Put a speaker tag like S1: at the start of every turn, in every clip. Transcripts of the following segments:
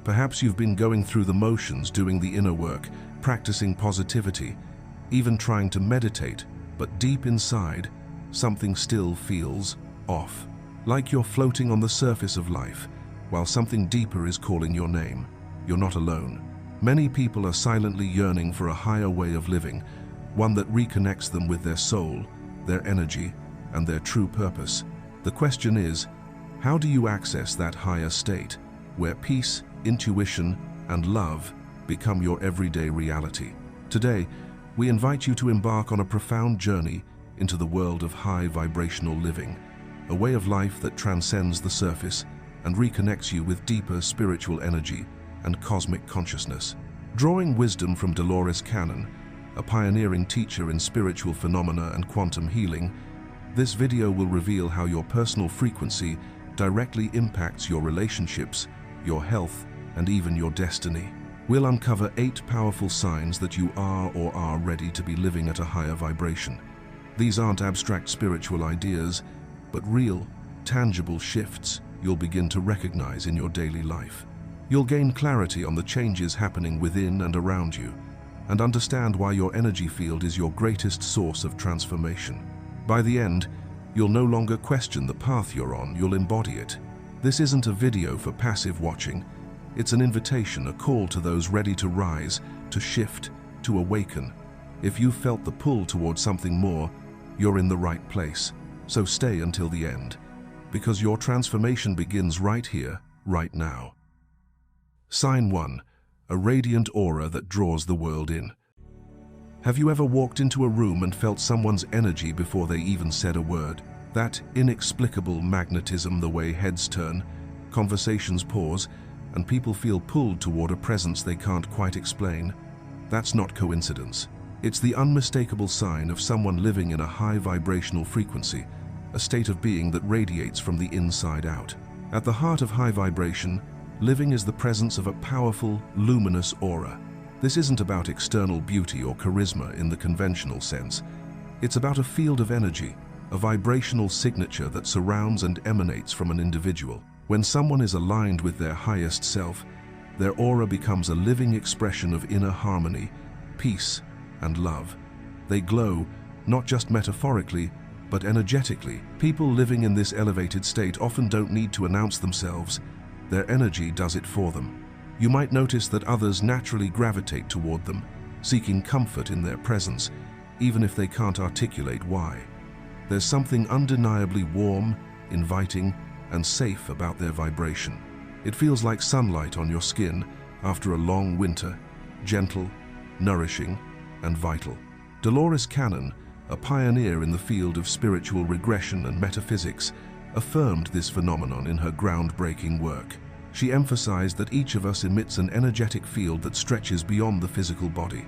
S1: Perhaps you've been going through the motions, doing the inner work, practicing positivity, even trying to meditate, but deep inside, something still feels off. Like you're floating on the surface of life, while something deeper is calling your name. You're not alone. Many people are silently yearning for a higher way of living, one that reconnects them with their soul, their energy, and their true purpose. The question is, how do you access that higher state, where peace, intuition, and love become your everyday reality? Today, we invite you to embark on a profound journey into the world of high vibrational living, a way of life that transcends the surface and reconnects you with deeper spiritual energy and cosmic consciousness. Drawing wisdom from Dolores Cannon, a pioneering teacher in spiritual phenomena and quantum healing, this video will reveal how your personal frequency directly impacts your relationships, your health, and even your destiny. We'll uncover 8 powerful signs that you are or are ready to be living at a higher vibration. These aren't abstract spiritual ideas, but real, tangible shifts you'll begin to recognize in your daily life. You'll gain clarity on the changes happening within and around you, and understand why your energy field is your greatest source of transformation. By the end, you'll no longer question the path you're on, you'll embody it. This isn't a video for passive watching. It's an invitation, a call to those ready to rise, to shift, to awaken. If you've felt the pull towards something more, you're in the right place. So stay until the end, because your transformation begins right here, right now. Sign 1. A radiant aura that draws the world in. Have you ever walked into a room and felt someone's energy before they even said a word? That inexplicable magnetism, the way heads turn, conversations pause, and people feel pulled toward a presence they can't quite explain. That's not coincidence. It's the unmistakable sign of someone living in a high vibrational frequency, a state of being that radiates from the inside out. At the heart of high vibration, living is the presence of a powerful, luminous aura. This isn't about external beauty or charisma in the conventional sense. It's about a field of energy, a vibrational signature that surrounds and emanates from an individual. When someone is aligned with their highest self, their aura becomes a living expression of inner harmony, peace, and love. They glow, not just metaphorically, but energetically. People living in this elevated state often don't need to announce themselves. Their energy does it for them. You might notice that others naturally gravitate toward them, seeking comfort in their presence, even if they can't articulate why. There's something undeniably warm, inviting, and safe about their vibration. It feels like sunlight on your skin after a long winter, gentle, nourishing, and vital. Dolores Cannon, a pioneer in the field of spiritual regression and metaphysics, affirmed this phenomenon in her groundbreaking work. She emphasized that each of us emits an energetic field that stretches beyond the physical body.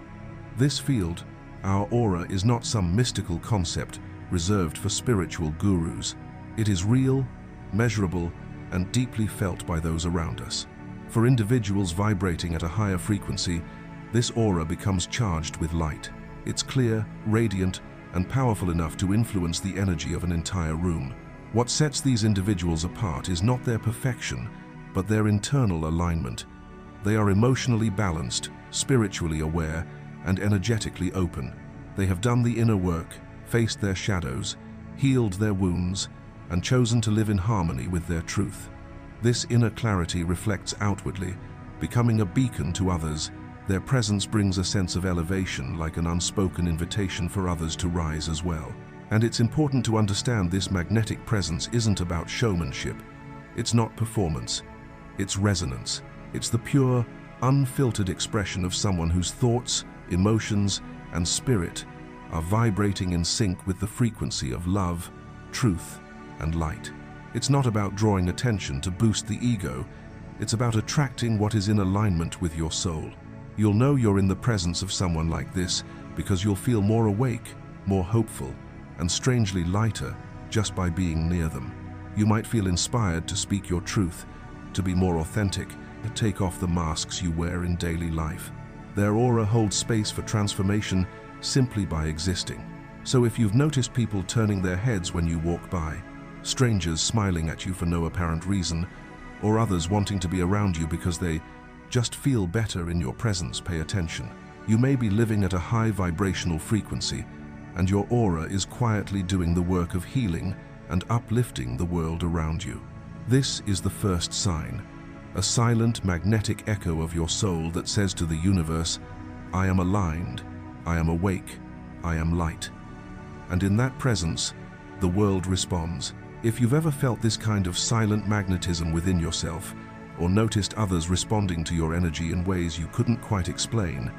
S1: This field, our aura, is not some mystical concept reserved for spiritual gurus. It is real, measurable, and deeply felt by those around us. For individuals vibrating at a higher frequency, this aura becomes charged with light. It's clear, radiant, and powerful enough to influence the energy of an entire room. What sets these individuals apart is not their perfection, but their internal alignment. They are emotionally balanced, spiritually aware, and energetically open. They have done the inner work, faced their shadows, healed their wounds, and chosen to live in harmony with their truth. This inner clarity reflects outwardly, becoming a beacon to others. Their presence brings a sense of elevation, like an unspoken invitation for others to rise as well. And it's important to understand this magnetic presence isn't about showmanship. It's not performance. It's resonance. It's the pure, unfiltered expression of someone whose thoughts, emotions, and spirit are vibrating in sync with the frequency of love, truth, and light. It's not about drawing attention to boost the ego. It's about attracting what is in alignment with your soul. You'll know you're in the presence of someone like this because you'll feel more awake, more hopeful, and strangely lighter just by being near them. You might feel inspired to speak your truth, to be more authentic, to take off the masks you wear in daily life. Their aura holds space for transformation simply by existing. So if you've noticed people turning their heads when you walk by, strangers smiling at you for no apparent reason, or others wanting to be around you because they Just feel better in your presence, pay attention. You may be living at a high vibrational frequency, and your aura is quietly doing the work of healing and uplifting the world around you. This is the first sign, a silent magnetic echo of your soul that says to the universe, I am aligned, I am awake, I am light. And in that presence, the world responds. If you've ever felt this kind of silent magnetism within yourself, or noticed others responding to your energy in ways you couldn't quite explain,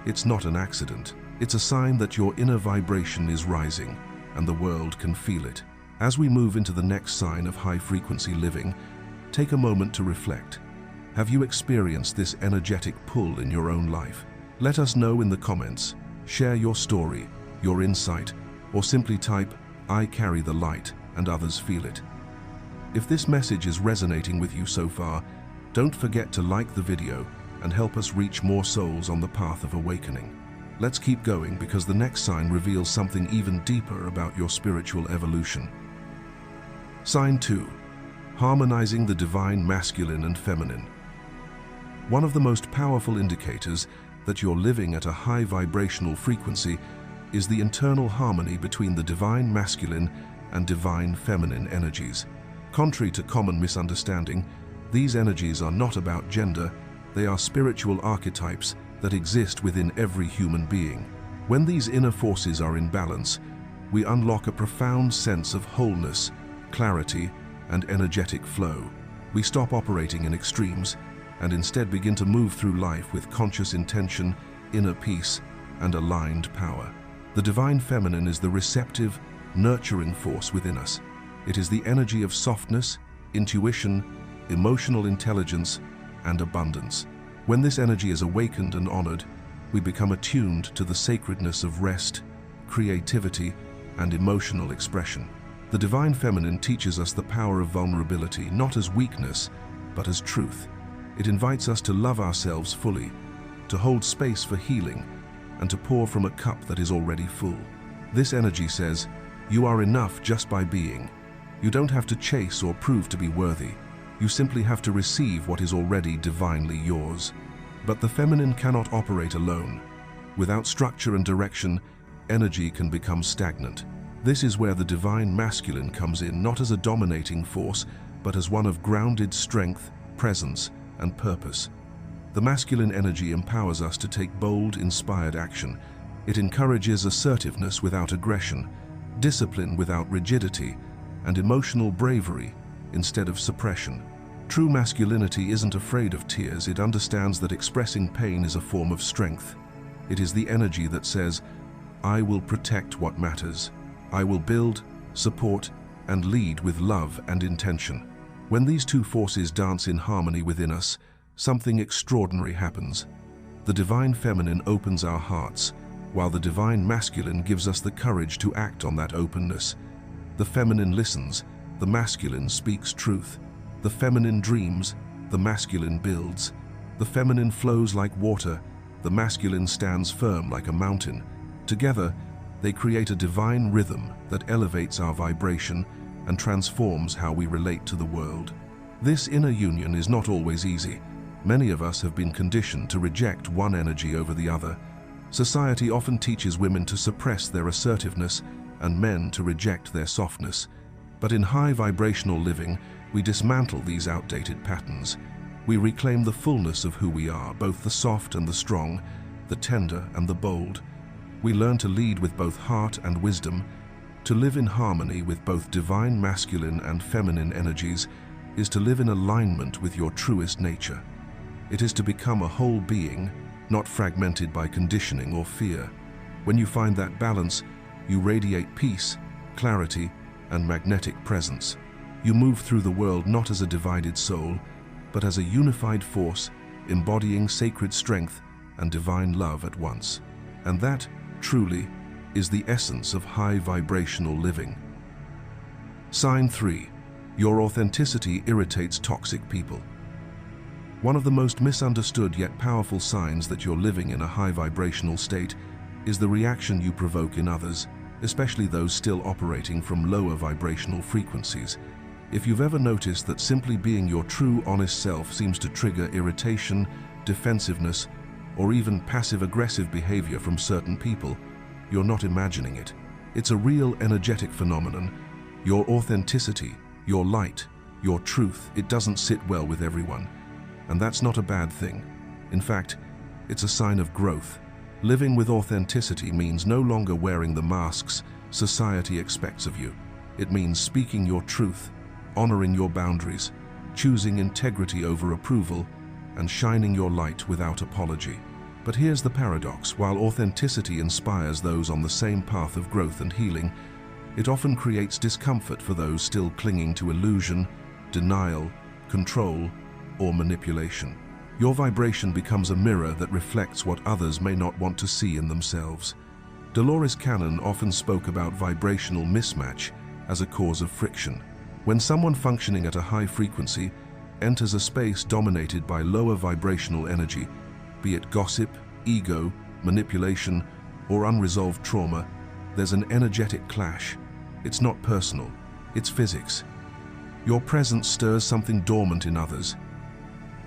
S1: it's not an accident. It's a sign that your inner vibration is rising, and the world can feel it. As we move into the next sign of high-frequency living, take a moment to reflect. Have you experienced this energetic pull in your own life? Let us know in the comments. Share your story, your insight, or simply type, I carry the light, and others feel it. If this message is resonating with you so far, don't forget to like the video and help us reach more souls on the path of awakening. Let's keep going, because the next sign reveals something even deeper about your spiritual evolution. Sign 2. Harmonizing the divine masculine and feminine. One of the most powerful indicators that you're living at a high vibrational frequency is the internal harmony between the divine masculine and divine feminine energies. Contrary to common misunderstanding, these energies are not about gender, they are spiritual archetypes that exist within every human being. When these inner forces are in balance, we unlock a profound sense of wholeness, clarity, and energetic flow. We stop operating in extremes and instead begin to move through life with conscious intention, inner peace, and aligned power. The divine feminine is the receptive, nurturing force within us. It is the energy of softness, intuition, emotional intelligence, and abundance. When this energy is awakened and honored, we become attuned to the sacredness of rest, creativity, and emotional expression. The divine feminine teaches us the power of vulnerability, not as weakness, but as truth. It invites us to love ourselves fully, to hold space for healing, and to pour from a cup that is already full. This energy says, you are enough just by being. You don't have to chase or prove to be worthy. You simply have to receive what is already divinely yours. But the feminine cannot operate alone. Without structure and direction, energy can become stagnant. This is where the divine masculine comes in, not as a dominating force, but as one of grounded strength, presence, and purpose. The masculine energy empowers us to take bold, inspired action. It encourages assertiveness without aggression, discipline without rigidity, and emotional bravery instead of suppression. True masculinity isn't afraid of tears. It understands that expressing pain is a form of strength. It is the energy that says, I will protect what matters. I will build, support, and lead with love and intention. When these two forces dance in harmony within us, something extraordinary happens. The divine feminine opens our hearts, while the divine masculine gives us the courage to act on that openness. The feminine listens, the masculine speaks truth. The feminine dreams, the masculine builds. The feminine flows like water, the masculine stands firm like a mountain. Together, they create a divine rhythm that elevates our vibration and transforms how we relate to the world. This inner union is not always easy. Many of us have been conditioned to reject one energy over the other. Society often teaches women to suppress their assertiveness and men to reject their softness. But in high vibrational living, we dismantle these outdated patterns. We reclaim the fullness of who we are, both the soft and the strong, the tender and the bold. We learn to lead with both heart and wisdom. To live in harmony with both divine masculine and feminine energies is to live in alignment with your truest nature. It is to become a whole being, not fragmented by conditioning or fear. When you find that balance, you radiate peace, clarity, and magnetic presence. You move through the world not as a divided soul, but as a unified force, embodying sacred strength and divine love at once. And that, truly, is the essence of high vibrational living. Sign 3. Your authenticity irritates toxic people. One of the most misunderstood yet powerful signs that you're living in a high vibrational state is the reaction you provoke in others, especially those still operating from lower vibrational frequencies. If you've ever noticed that simply being your true, honest self seems to trigger irritation, defensiveness, or even passive-aggressive behavior from certain people, you're not imagining it. It's a real energetic phenomenon. Your authenticity, your light, your truth, it doesn't sit well with everyone. And that's not a bad thing. In fact, it's a sign of growth. Living with authenticity means no longer wearing the masks society expects of you. It means speaking your truth, honoring your boundaries, choosing integrity over approval, and shining your light without apology. But here's the paradox. While authenticity inspires those on the same path of growth and healing, it often creates discomfort for those still clinging to illusion, denial, control, or manipulation. Your vibration becomes a mirror that reflects what others may not want to see in themselves. Dolores Cannon often spoke about vibrational mismatch as a cause of friction. When someone functioning at a high frequency enters a space dominated by lower vibrational energy, be it gossip, ego, manipulation, or unresolved trauma, there's an energetic clash. It's not personal, it's physics. Your presence stirs something dormant in others.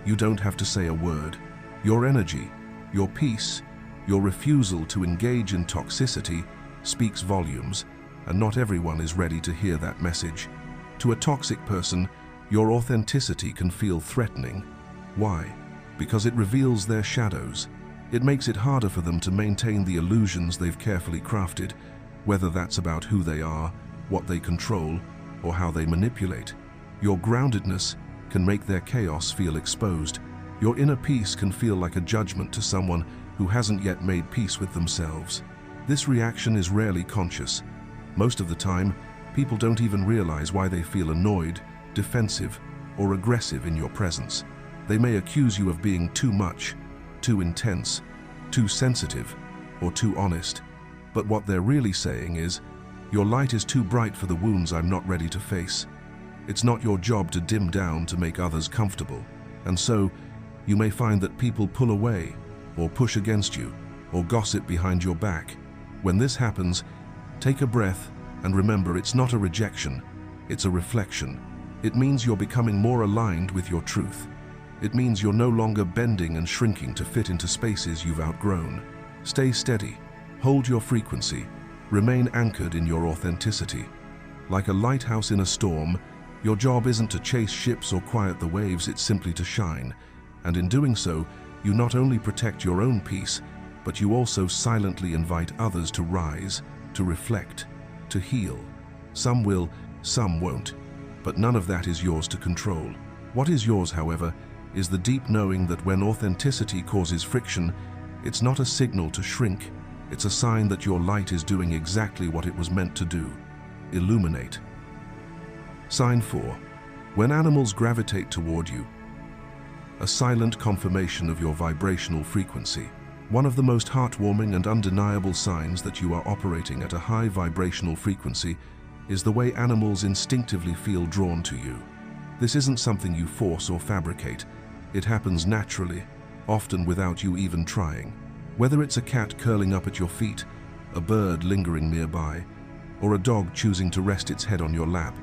S1: You don't have to say a word. Your energy, your peace, your refusal to engage in toxicity speaks volumes, and not everyone is ready to hear that message. To a toxic person, your authenticity can feel threatening. Why? Because it reveals their shadows. It makes it harder for them to maintain the illusions they've carefully crafted, whether that's about who they are, what they control, or how they manipulate. Your groundedness can make their chaos feel exposed. Your inner peace can feel like a judgment to someone who hasn't yet made peace with themselves. This reaction is rarely conscious. Most of the time, people don't even realize why they feel annoyed, defensive, or aggressive in your presence. They may accuse you of being too much, too intense, too sensitive, or too honest. But what they're really saying is, your light is too bright for the wounds I'm not ready to face. It's not your job to dim down to make others comfortable. And so, you may find that people pull away, or push against you, or gossip behind your back. When this happens, take a breath and remember it's not a rejection, it's a reflection. It means you're becoming more aligned with your truth. It means you're no longer bending and shrinking to fit into spaces you've outgrown. Stay steady, hold your frequency, remain anchored in your authenticity. Like a lighthouse in a storm, your job isn't to chase ships or quiet the waves, it's simply to shine. And in doing so, you not only protect your own peace, but you also silently invite others to rise, to reflect, to heal. Some will, some won't, but none of that is yours to control. What is yours, however, is the deep knowing that when authenticity causes friction, it's not a signal to shrink, it's a sign that your light is doing exactly what it was meant to do: illuminate. Sign 4. When animals gravitate toward you, a silent confirmation of your vibrational frequency. One of the most heartwarming and undeniable signs that you are operating at a high vibrational frequency is the way animals instinctively feel drawn to you. This isn't something you force or fabricate. It happens naturally, often without you even trying. Whether it's a cat curling up at your feet, a bird lingering nearby, or a dog choosing to rest its head on your lap,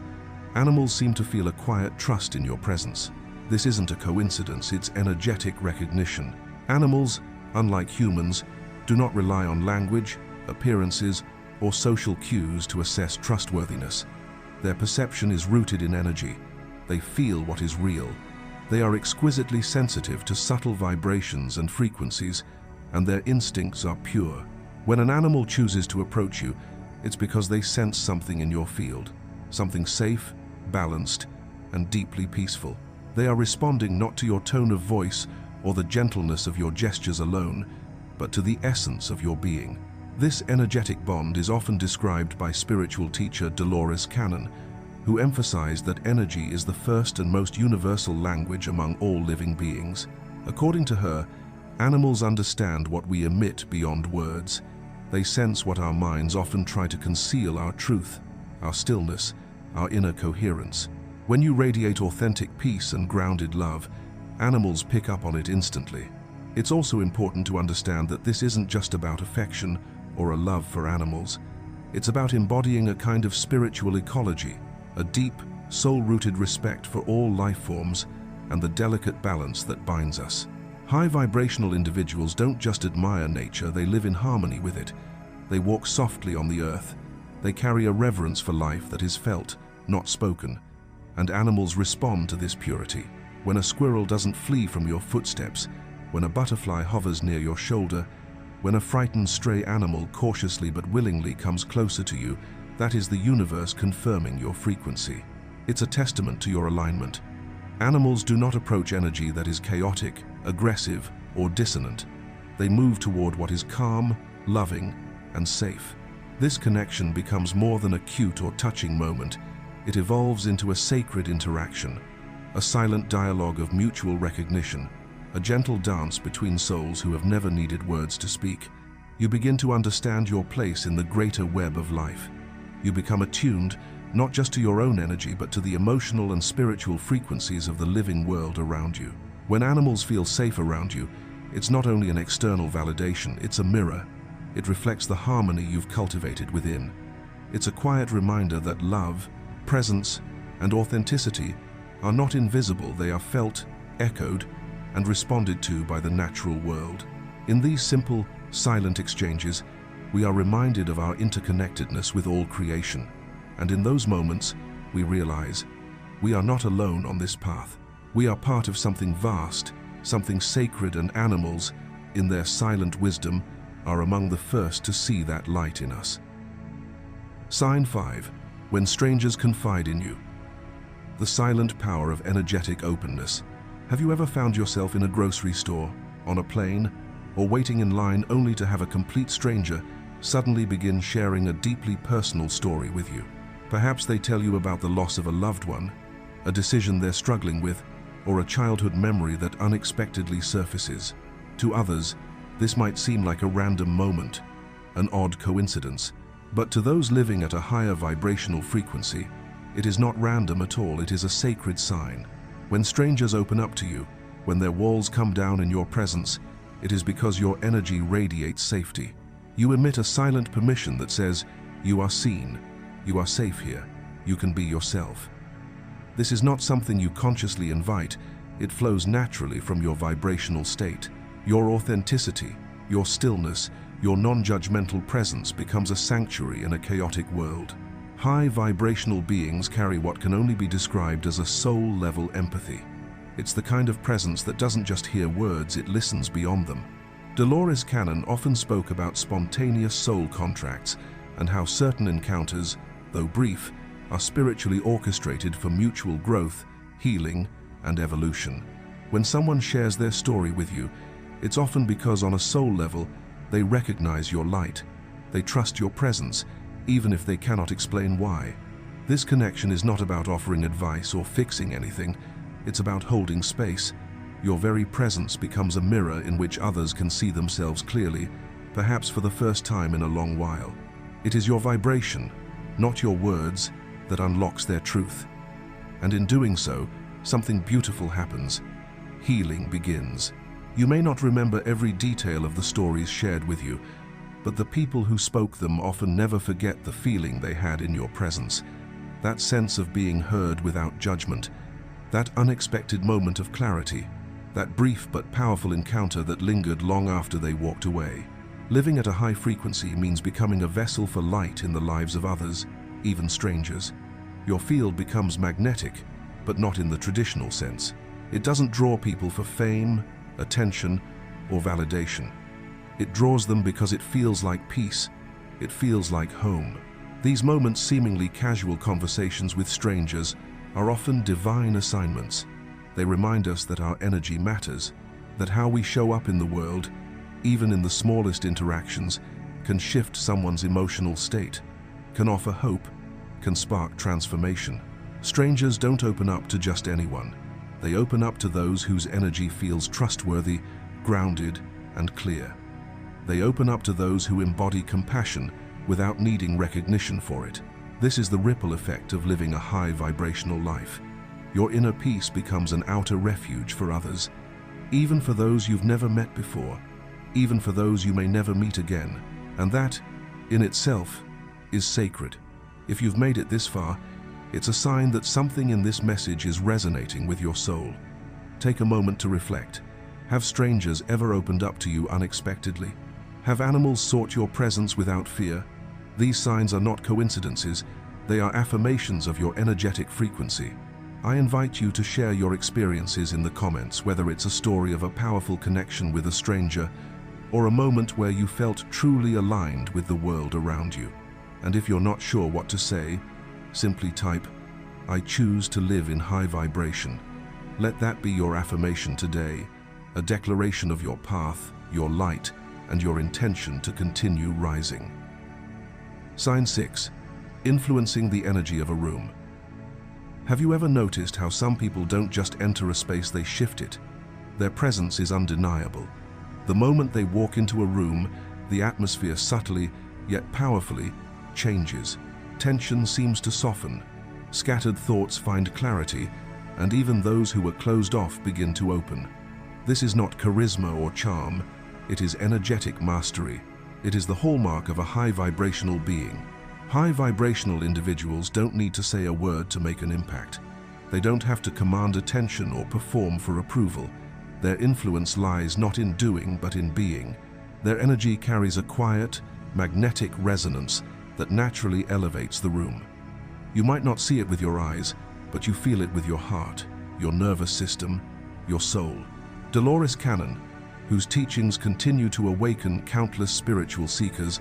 S1: animals seem to feel a quiet trust in your presence. This isn't a coincidence, it's energetic recognition. Animals, unlike humans, do not rely on language, appearances, or social cues to assess trustworthiness. Their perception is rooted in energy. They feel what is real. They are exquisitely sensitive to subtle vibrations and frequencies, and their instincts are pure. When an animal chooses to approach you, it's because they sense something in your field, something safe, balanced, and deeply peaceful. They are responding not to your tone of voice or the gentleness of your gestures alone, but to the essence of your being. This energetic bond is often described by spiritual teacher Dolores Cannon, who emphasized that energy is the first and most universal language among all living beings. According to her, animals understand what we emit beyond words. They sense what our minds often try to conceal: our truth, our stillness, our inner coherence. When you radiate authentic peace and grounded love, animals pick up on it instantly. It's also important to understand that this isn't just about affection or a love for animals. It's about embodying a kind of spiritual ecology, a deep, soul-rooted respect for all life forms and the delicate balance that binds us. High vibrational individuals don't just admire nature, they live in harmony with it. They walk softly on the earth. They carry a reverence for life that is felt, not spoken. And animals respond to this purity. When a squirrel doesn't flee from your footsteps, when a butterfly hovers near your shoulder, when a frightened stray animal cautiously but willingly comes closer to you, that is the universe confirming your frequency. It's a testament to your alignment. Animals do not approach energy that is chaotic, aggressive, or dissonant. They move toward what is calm, loving, and safe. This connection becomes more than a cute or touching moment. It evolves into a sacred interaction, a silent dialogue of mutual recognition, a gentle dance between souls who have never needed words to speak. You begin to understand your place in the greater web of life. You become attuned not just to your own energy, but to the emotional and spiritual frequencies of the living world around you. When animals feel safe around you, it's not only an external validation, it's a mirror. It reflects the harmony you've cultivated within. It's a quiet reminder that love, presence, and authenticity are not invisible. They are felt, echoed, and responded to by the natural world. In these simple, silent exchanges, we are reminded of our interconnectedness with all creation. And in those moments, we realize we are not alone on this path. We are part of something vast, something sacred, and animals, in their silent wisdom, are among the first to see that light in us. Sign 5. When strangers confide in you. The silent power of energetic openness. Have you ever found yourself in a grocery store, on a plane, or waiting in line only to have a complete stranger suddenly begin sharing a deeply personal story with you? Perhaps they tell you about the loss of a loved one, a decision they're struggling with, or a childhood memory that unexpectedly surfaces. To others, this might seem like a random moment, an odd coincidence, but to those living at a higher vibrational frequency, it is not random at all. It is a sacred sign. When strangers open up to you, when their walls come down in your presence, it is because your energy radiates safety. You emit a silent permission that says, you are seen, you are safe here, you can be yourself. This is not something you consciously invite, it flows naturally from your vibrational state. Your authenticity, your stillness, your non-judgmental presence becomes a sanctuary in a chaotic world. High vibrational beings carry what can only be described as a soul-level empathy. It's the kind of presence that doesn't just hear words, it listens beyond them. Dolores Cannon often spoke about spontaneous soul contracts and how certain encounters, though brief, are spiritually orchestrated for mutual growth, healing, and evolution. When someone shares their story with you, it's often because on a soul level, they recognize your light. They trust your presence, even if they cannot explain why. This connection is not about offering advice or fixing anything. It's about holding space. Your very presence becomes a mirror in which others can see themselves clearly, perhaps for the first time in a long while. It is your vibration, not your words, that unlocks their truth. And in doing so, something beautiful happens. Healing begins. You may not remember every detail of the stories shared with you, but the people who spoke them often never forget the feeling they had in your presence. That sense of being heard without judgment, that unexpected moment of clarity, that brief but powerful encounter that lingered long after they walked away. Living at a high frequency means becoming a vessel for light in the lives of others, even strangers. Your field becomes magnetic, but not in the traditional sense. It doesn't draw people for fame, attention, or validation. It draws them because it feels like peace. It feels like home. These moments, seemingly casual conversations with strangers, are often divine assignments. They remind us that our energy matters, that how we show up in the world, even in the smallest interactions, can shift someone's emotional state, can offer hope, can spark transformation. Strangers don't open up to just anyone. They open up to those whose energy feels trustworthy, grounded, and clear. They open up to those who embody compassion without needing recognition for it. This is the ripple effect of living a high vibrational life. Your inner peace becomes an outer refuge for others, even for those you've never met before, even for those you may never meet again. And that, in itself, is sacred. If you've made it this far, it's a sign that something in this message is resonating with your soul. Take a moment to reflect. Have strangers ever opened up to you unexpectedly? Have animals sought your presence without fear? These signs are not coincidences, they are affirmations of your energetic frequency. I invite you to share your experiences in the comments, whether it's a story of a powerful connection with a stranger or a moment where you felt truly aligned with the world around you. And if you're not sure what to say, simply type, "I choose to live in high vibration." Let that be your affirmation today, a declaration of your path, your light, and your intention to continue rising. Sign 6. Influencing the energy of a room. Have you ever noticed how some people don't just enter a space, they shift it? Their presence is undeniable. The moment they walk into a room, the atmosphere subtly, yet powerfully, changes. Tension seems to soften, scattered thoughts find clarity, and even those who were closed off begin to open. This is not charisma or charm, it is energetic mastery. It is the hallmark of a high vibrational being. High vibrational individuals don't need to say a word to make an impact. They don't have to command attention or perform for approval. Their influence lies not in doing, but in being. Their energy carries a quiet, magnetic resonance that naturally elevates the room. You might not see it with your eyes, but you feel it with your heart, your nervous system, your soul. Dolores Cannon, whose teachings continue to awaken countless spiritual seekers,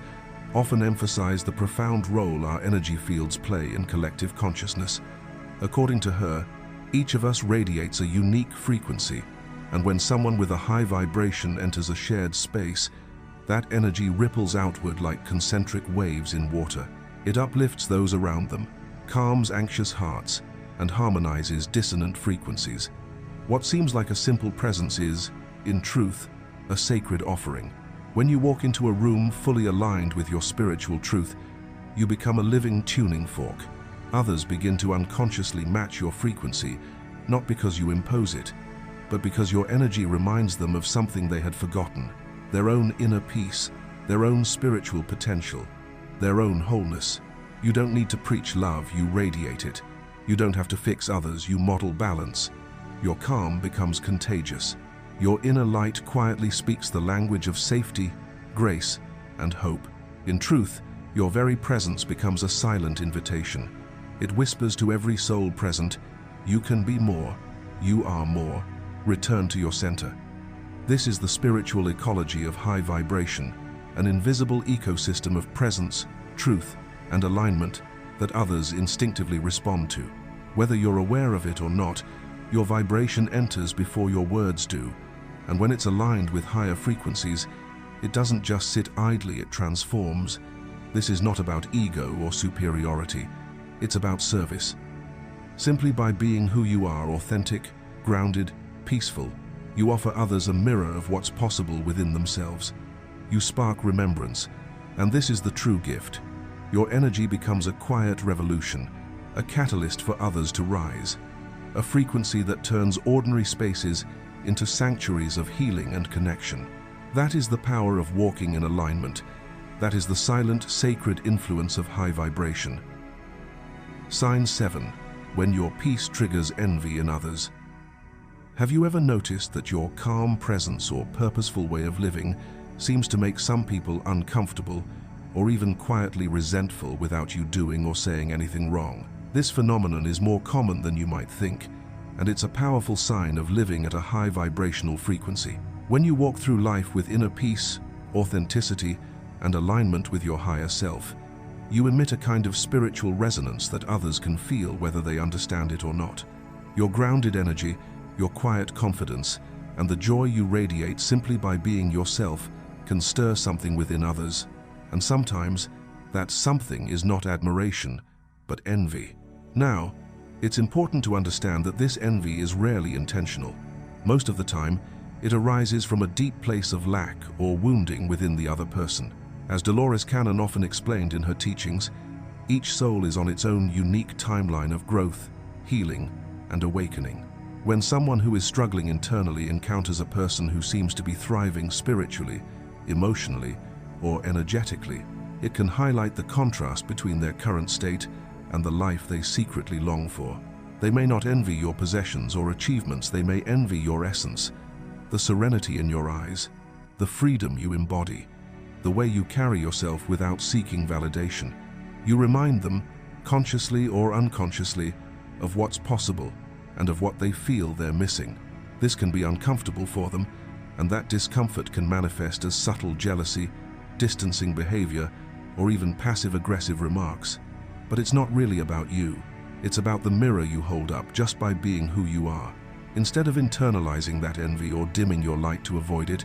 S1: often emphasize the profound role our energy fields play in collective consciousness. According to her, each of us radiates a unique frequency, and when someone with a high vibration enters a shared space, that energy ripples outward like concentric waves in water. It uplifts those around them, calms anxious hearts, and harmonizes dissonant frequencies. What seems like a simple presence is, in truth, a sacred offering. When you walk into a room fully aligned with your spiritual truth, you become a living tuning fork. Others begin to unconsciously match your frequency, not because you impose it, but because your energy reminds them of something they had forgotten, their own inner peace, their own spiritual potential, their own wholeness. You don't need to preach love, you radiate it. You don't have to fix others, you model balance. Your calm becomes contagious. Your inner light quietly speaks the language of safety, grace, and hope. In truth, your very presence becomes a silent invitation. It whispers to every soul present, "You can be more, you are more. Return to your center." This is the spiritual ecology of high vibration, an invisible ecosystem of presence, truth, and alignment that others instinctively respond to. Whether you're aware of it or not, your vibration enters before your words do, and when it's aligned with higher frequencies, it doesn't just sit idly, it transforms. This is not about ego or superiority, it's about service. Simply by being who you are, authentic, grounded, peaceful, you offer others a mirror of what's possible within themselves. You spark remembrance, and this is the true gift. Your energy becomes a quiet revolution, a catalyst for others to rise, a frequency that turns ordinary spaces into sanctuaries of healing and connection. That is the power of walking in alignment. That is the silent, sacred influence of high vibration. Sign 7. When your peace triggers envy in others. Have you ever noticed that your calm presence or purposeful way of living seems to make some people uncomfortable or even quietly resentful without you doing or saying anything wrong? This phenomenon is more common than you might think, and it's a powerful sign of living at a high vibrational frequency. When you walk through life with inner peace, authenticity, and alignment with your higher self, you emit a kind of spiritual resonance that others can feel whether they understand it or not. Your grounded energy, your quiet confidence, and the joy you radiate simply by being yourself can stir something within others. And sometimes, that something is not admiration, but envy. Now, it's important to understand that this envy is rarely intentional. Most of the time, it arises from a deep place of lack or wounding within the other person. As Dolores Cannon often explained in her teachings, each soul is on its own unique timeline of growth, healing, and awakening. When someone who is struggling internally encounters a person who seems to be thriving spiritually, emotionally, or energetically, it can highlight the contrast between their current state and the life they secretly long for. They may not envy your possessions or achievements, they may envy your essence, the serenity in your eyes, the freedom you embody, the way you carry yourself without seeking validation. You remind them, consciously or unconsciously, of what's possible and of what they feel they're missing. This can be uncomfortable for them, and that discomfort can manifest as subtle jealousy, distancing behavior, or even passive-aggressive remarks. But it's not really about you. It's about the mirror you hold up just by being who you are. Instead of internalizing that envy or dimming your light to avoid it,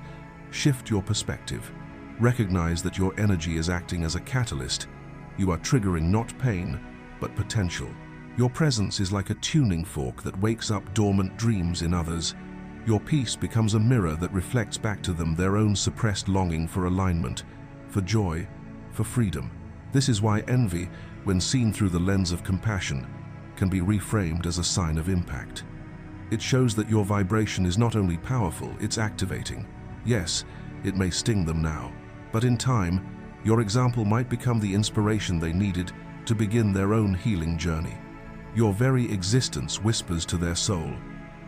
S1: shift your perspective. Recognize that your energy is acting as a catalyst. You are triggering not pain, but potential. Your presence is like a tuning fork that wakes up dormant dreams in others. Your peace becomes a mirror that reflects back to them their own suppressed longing for alignment, for joy, for freedom. This is why envy, when seen through the lens of compassion, can be reframed as a sign of impact. It shows that your vibration is not only powerful, it's activating. Yes, it may sting them now, but in time, your example might become the inspiration they needed to begin their own healing journey. Your very existence whispers to their soul,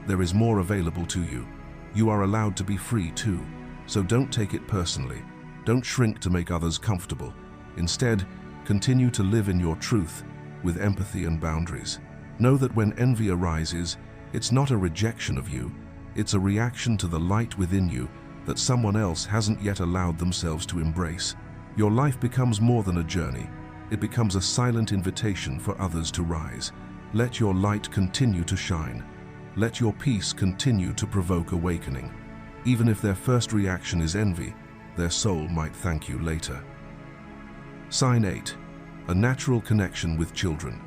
S1: there is more available to you. You are allowed to be free too, so don't take it personally. Don't shrink to make others comfortable. Instead, continue to live in your truth with empathy and boundaries. Know that when envy arises, it's not a rejection of you, it's a reaction to the light within you that someone else hasn't yet allowed themselves to embrace. Your life becomes more than a journey. It becomes a silent invitation for others to rise. Let your light continue to shine. Let your peace continue to provoke awakening. Even if their first reaction is envy, their soul might thank you later. Sign 8. A natural connection with children.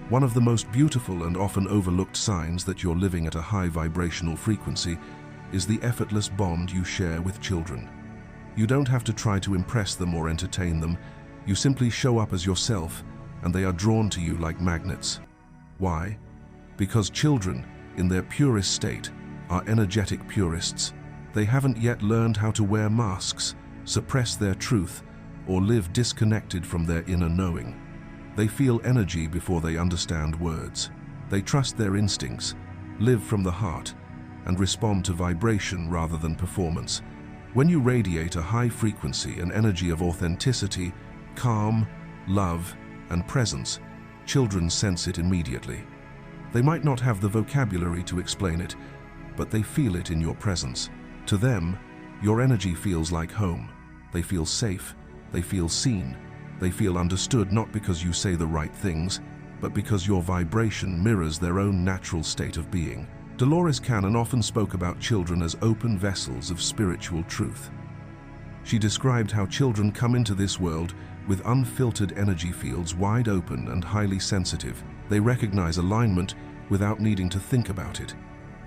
S1: One of the most beautiful and often overlooked signs that you're living at a high vibrational frequency is the effortless bond you share with children. You don't have to try to impress them or entertain them. You simply show up as yourself, and they are drawn to you like magnets. Why? Because children, in their purest state, are energetic purists. They haven't yet learned how to wear masks, suppress their truth, or live disconnected from their inner knowing. They feel energy before they understand words. They trust their instincts, live from the heart, and respond to vibration rather than performance. When you radiate a high frequency, an energy of authenticity, calm, love, and presence, children sense it immediately. They might not have the vocabulary to explain it, but they feel it in your presence. To them, your energy feels like home. They feel safe, they feel seen, they feel understood, not because you say the right things, but because your vibration mirrors their own natural state of being. Dolores Cannon often spoke about children as open vessels of spiritual truth. She described how children come into this world with unfiltered energy fields wide open and highly sensitive. They recognize alignment without needing to think about it.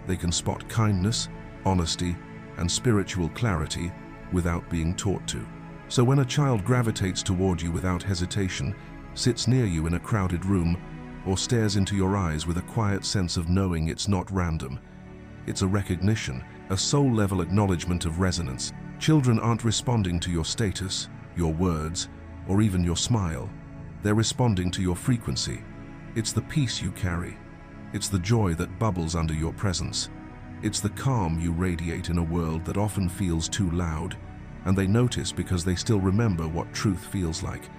S1: They can spot kindness, honesty, and spiritual clarity without being taught to. So when a child gravitates toward you without hesitation, sits near you in a crowded room, or stares into your eyes with a quiet sense of knowing it's not random, it's a recognition, a soul-level acknowledgement of resonance. Children aren't responding to your status, your words, or even your smile. They're responding to your frequency. It's the peace you carry. It's the joy that bubbles under your presence. It's the calm you radiate in a world that often feels too loud, and they notice because they still remember what truth feels like,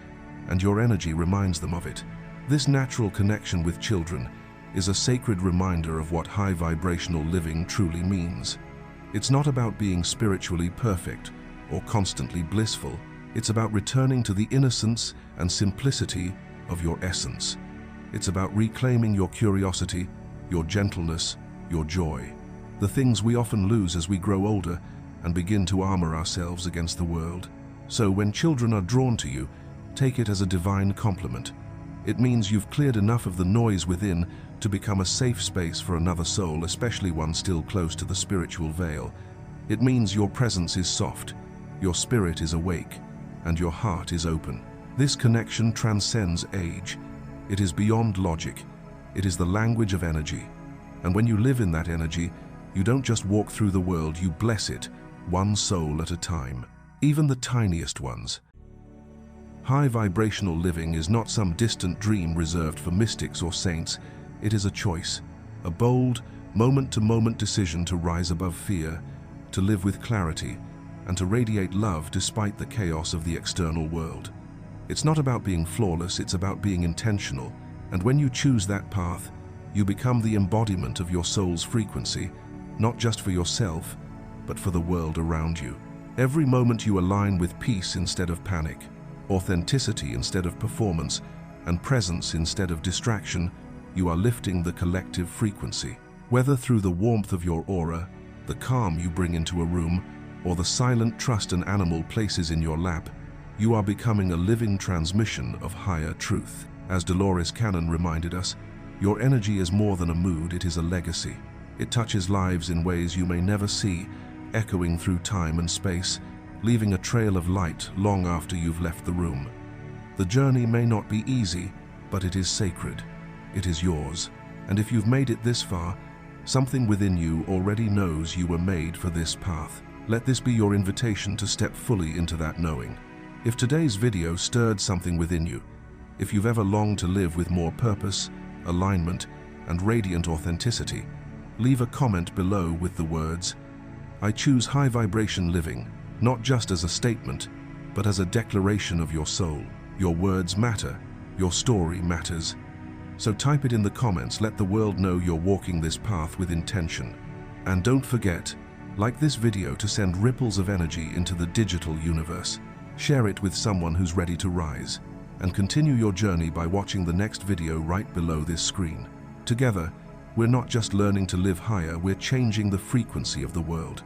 S1: and your energy reminds them of it. This natural connection with children is a sacred reminder of what high vibrational living truly means. It's not about being spiritually perfect or constantly blissful. It's about returning to the innocence and simplicity of your essence. It's about reclaiming your curiosity, your gentleness, your joy. The things we often lose as we grow older and begin to armor ourselves against the world. So when children are drawn to you, take it as a divine compliment. It means you've cleared enough of the noise within to become a safe space for another soul, especially one still close to the spiritual veil. It means your presence is soft, your spirit is awake, and your heart is open. This connection transcends age. It is beyond logic. It is the language of energy. And when you live in that energy, you don't just walk through the world, you bless it, one soul at a time, even the tiniest ones. High vibrational living is not some distant dream reserved for mystics or saints. It is a choice, a bold, moment-to-moment decision to rise above fear, to live with clarity, and to radiate love despite the chaos of the external world. It's not about being flawless, it's about being intentional, and when you choose that path, you become the embodiment of your soul's frequency, not just for yourself, but for the world around you. Every moment you align with peace instead of panic, authenticity instead of performance, and presence instead of distraction, you are lifting the collective frequency. Whether through the warmth of your aura, the calm you bring into a room, or the silent trust an animal places in your lap, you are becoming a living transmission of higher truth. As Dolores Cannon reminded us, your energy is more than a mood, it is a legacy. It touches lives in ways you may never see, echoing through time and space, leaving a trail of light long after you've left the room. The journey may not be easy, but it is sacred. It is yours. And if you've made it this far, something within you already knows you were made for this path. Let this be your invitation to step fully into that knowing. If today's video stirred something within you, if you've ever longed to live with more purpose, alignment, and radiant authenticity, leave a comment below with the words, "I choose high vibration living," not just as a statement, but as a declaration of your soul. Your words matter, your story matters. So type it in the comments, let the world know you're walking this path with intention. And don't forget, like this video to send ripples of energy into the digital universe. Share it with someone who's ready to rise. And continue your journey by watching the next video right below this screen. Together, we're not just learning to live higher, we're changing the frequency of the world.